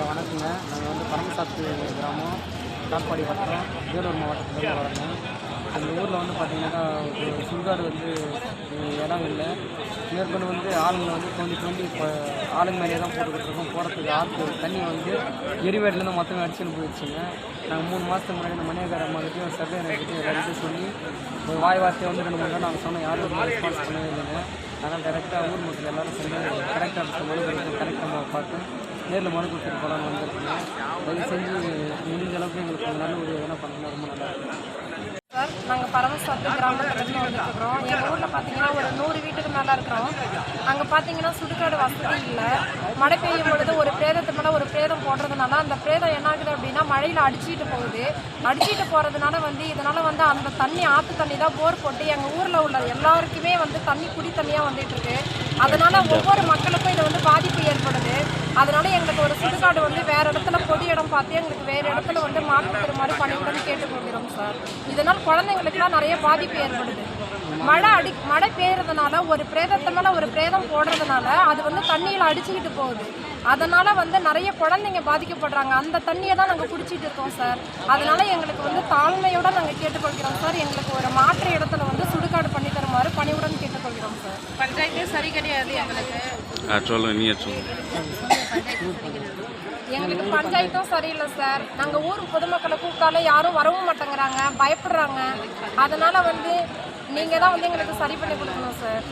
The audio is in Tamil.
வணக்கங்க. நாங்கள் வந்து பரமசாத்து கிராமம், காட்பாடி வட்டம், வேலூர் மாவட்டத்தில் வரோங்க. அந்த ஊரில் வந்து பார்த்திங்கனாக்கா சுடுகாடு வந்து இடம் இல்லை. மேற்கொண்டு வந்து ஆளுங்களை வந்து தோண்டி இப்போ ஆளுங்க மேலே தான் போட்டுக்கிட்டு இருக்கோம். போகிறதுக்கு ஆற்று தண்ணி வந்து எரிவேட்டிலேருந்து மொத்தமே அடிச்சுன்னு போயிடுச்சுங்க. நாங்கள் 3 மாதத்துக்கு முன்னாடி இந்த மணியக்கார அம்மாக்கிட்டையும் சர்வேக்கிட்டையும் எல்லாருக்கிட்டையும் சொல்லி ஒரு வார்த்தையை வந்து 2 3 நாள் நாங்கள் சொன்னோம். யாரும் ரெஸ்பான்ஸ் பண்ணவே இல்லைங்க. அதனால் கரெக்டாக ஊர் மக்கள் எல்லோரும் சேர்ந்து கரெக்டாக மனு கொடுத்து கரெக்டாக பார்த்து நேரில் மனு கொடுத்துட்டு போகலான்னு வந்துருக்குங்க. தயவு செஞ்சு முடிஞ்ச அளவுக்கு எங்களுக்கு நல்ல ஒரு எதனா பண்ணணும், ரொம்ப நல்லா இருக்கும் சார். நாங்கள் பரமசாத்து கிராமத்துலேருந்து வந்துருக்குறோம். எங்கள் ஊரில் பார்த்தீங்கன்னா ஒரு 100 வீட்டுக்கு மேலே இருக்கிறோம். அங்கே பார்த்தீங்கன்னா சுடுகாடு வசதி இல்லை. மழை பெய்யும் பொழுது ஒரு பிரேதத்து மேலே ஒரு பிரேதம் போடுறதுனால அந்த பிரேதம் என்ன ஆகுது அப்படின்னா மழையில் அடிச்சுட்டு போகுது. அடிச்சுட்டு போகிறதுனால வந்து இதனால் வந்து அந்த தண்ணி ஆற்று தண்ணி தான் போர் போட்டு எங்கள் ஊரில் உள்ள எல்லாருக்குமே வந்து தண்ணி குடி தண்ணியாக வந்துட்டுருக்கு. அதனால் ஒவ்வொரு மக்களுக்கும் இது வந்து பாதிப்பு ஏற்படுது. அதனால் எங்களுக்கு ஒரு சுடுகாடு வந்து வேறு இடத்துல பொது இடம் பார்த்து எங்களுக்கு வேறு இடத்துல வந்து மாற்று தருமாறு பணிவுடன் கேட்டுக்கொள்கிறோம் சார். இதனால் குழந்தைங்களுக்குலாம் நிறைய பாதிப்பு ஏற்படுது. மழை பெய்யறதுனால ஒரு பிரேதத்து மேலே ஒரு பிரேதம் போடுறதுனால அது வந்து தண்ணியில் அடிச்சுக்கிட்டு போகுது. அதனால் வந்து நிறைய குழந்தைங்க பாதிக்கப்படுறாங்க. அந்த தண்ணியை தான் நாங்கள் குடிச்சிட்டு இருக்கோம் சார். அதனால் எங்களுக்கு வந்து தாழ்மையோடு நாங்கள் கேட்டுக்கொள்கிறோம் சார். எங்களுக்கு ஒரு மாற்று இடத்துல வந்து சுடுகாடு பண்ணி தருமாறு பணிவுடன் கேட்டுக்கொள்கிறோம் சார். பஞ்சாயத்தே சரி கிடையாது எங்களுக்கு. எங்களுக்கு பஞ்சாயத்தும் சரியில்லை சார். நாங்கள் ஊர் பொதுமக்களை கூப்பிட்டாலும் யாரும் வரவும் மாட்டேங்கிறாங்க, பயப்படுறாங்க. அதனால் வந்து நீங்கள் தான் வந்து எங்களுக்கு சரி பண்ணி கொடுக்கணும் சார்.